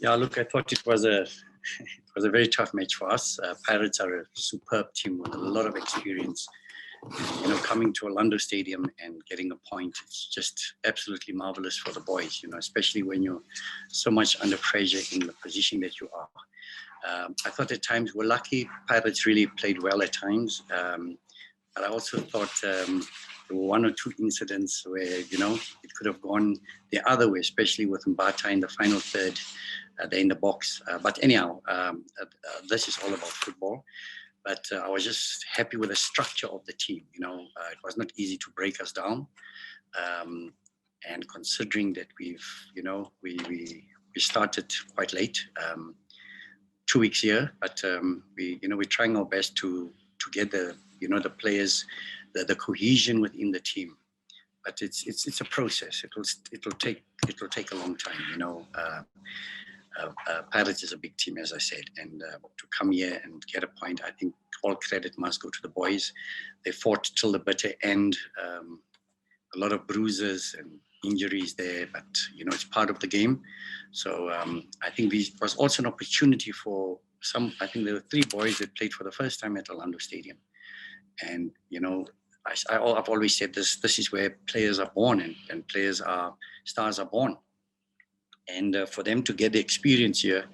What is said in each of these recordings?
Yeah, look, I thought it was a it was a very tough match for us. Pirates are a superb team with a lot of experience. You know, coming to Orlando Stadium and getting a point, it's just absolutely marvelous for the boys. You know, especially when you're so much under pressure in the position that you are. I thought at times we're lucky. Pirates really played well at times, but I also thought there were one or two incidents where it could have gone the other way, especially with Mbata in the final third. They're in the box, but anyhow, this is all about football. But I was just happy with the structure of the team. It was not easy to break us down, and considering that we started quite late. 2 weeks here, but we're trying our best to get the players, the cohesion within the team. But it's a process. It'll take a long time. Pirates is a big team, as I said, and to come here and get a point, I think all credit must go to the boys. They fought till the bitter end. A lot of bruises and injuries there, but it's part of the game. So I think it was also an opportunity for some. I think there were 3 boys that played for the first time at Orlando Stadium, and I've always said this is where players are born, and stars are born, and for them to get the experience here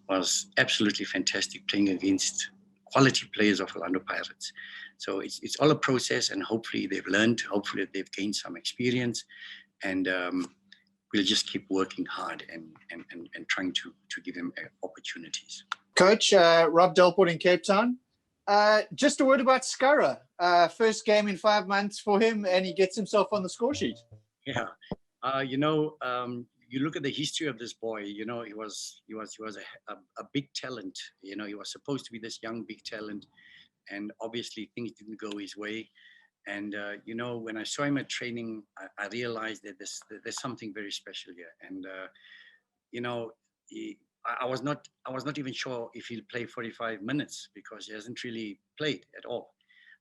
was absolutely fantastic, playing against quality players of Orlando Pirates. So it's all a process, and hopefully they've learned, hopefully they've gained some experience, and we'll just keep working hard and trying to give them opportunities. Coach, Rob Delport in Cape Town. Just a word about Scurra. First game in 5 months for him, and he gets himself on the score sheet. Yeah, you look at the history of this boy. He was a big talent. He was supposed to be this young big talent, and obviously things didn't go his way. And when I saw him at training, I realized that there's something very special here. And I was not even sure if he'll play 45 minutes because he hasn't really played at all.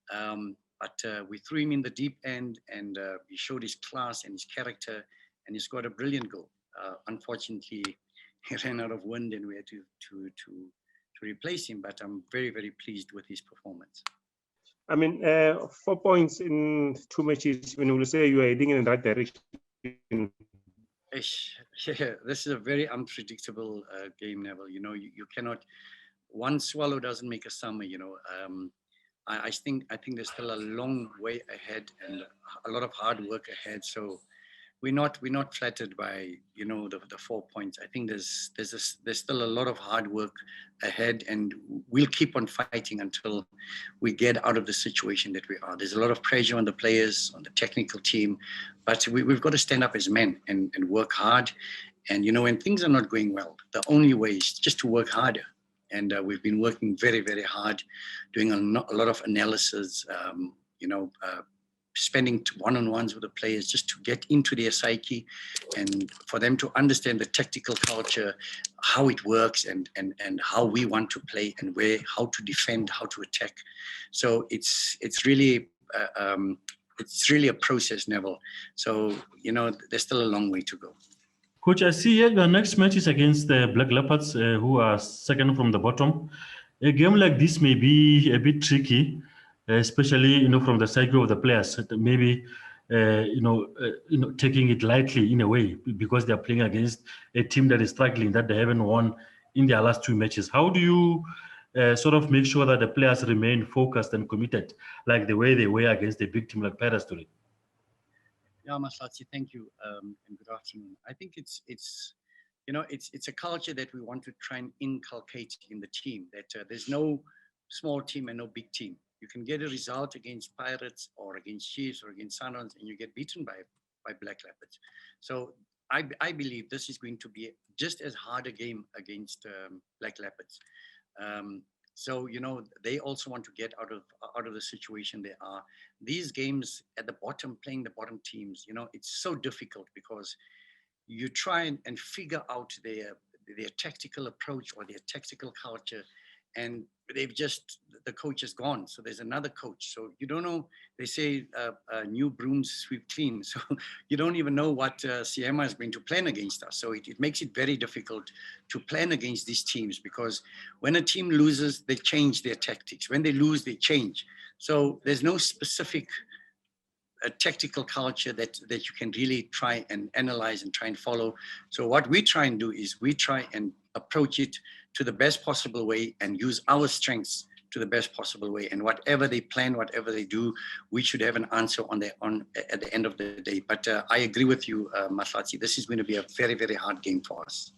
But we threw him in the deep end, and he showed his class and his character, and he scored a brilliant goal. Unfortunately, he ran out of wind, and we had to replace him. But I'm very, very pleased with his performance. I mean, 4 points in 2 matches, when you say you are heading in the right direction. Yeah, this is a very unpredictable game, Neville. You cannot, one swallow doesn't make a summer. I think there's still a long way ahead and a lot of hard work ahead. So we're not flattered by the 4 points. I think there's still a lot of hard work ahead, and we'll keep on fighting until we get out of the situation that we are. There's a lot of pressure on the players, on the technical team, but we've got to stand up as men and work hard. And when things are not going well, the only way is just to work harder. And we've been working very, very hard, doing a lot of analysis, spending one-on-ones with the players just to get into their psyche and for them to understand the tactical culture, how it works, and how we want to play, and how to defend, how to attack. So it's really a process, Neville. So there's still a long way to go. Coach, I see your next match is against the Black Leopards, who are second from the bottom. A game like this may be a bit tricky, especially from the psyche of the players. Maybe taking it lightly in a way because they are playing against a team that is struggling, that they haven't won in their last 2 matches. How do you sort of make sure that the players remain focused and committed, like the way they were against a big team like Pirates today? Yeah, Masilake, thank you, and good afternoon. I think it's a culture that we want to try and inculcate in the team, that there's no small team and no big team. You can get a result against Pirates or against Chiefs or against Sundowns, and you get beaten by Black Leopards. So I believe this is going to be just as hard a game against Black Leopards. So they also want to get out of the situation they are. These games at the bottom, playing the bottom teams, it's so difficult because you try and figure out their tactical approach or their tactical culture, and the coach is gone. So there's another coach. So you don't know, they say new brooms sweep clean. So you don't even know what Siema is going to plan against us. So it makes it very difficult to plan against these teams, because when a team loses, they change their tactics. When they lose, they change. So there's no specific tactical culture that you can really try and analyze and try and follow. So what we try and do is we try and approach it to the best possible way and use our strengths to the best possible way. And whatever they plan, whatever they do, we should have an answer at the end of the day. But I agree with you, Masilake. This is going to be a very, very hard game for us.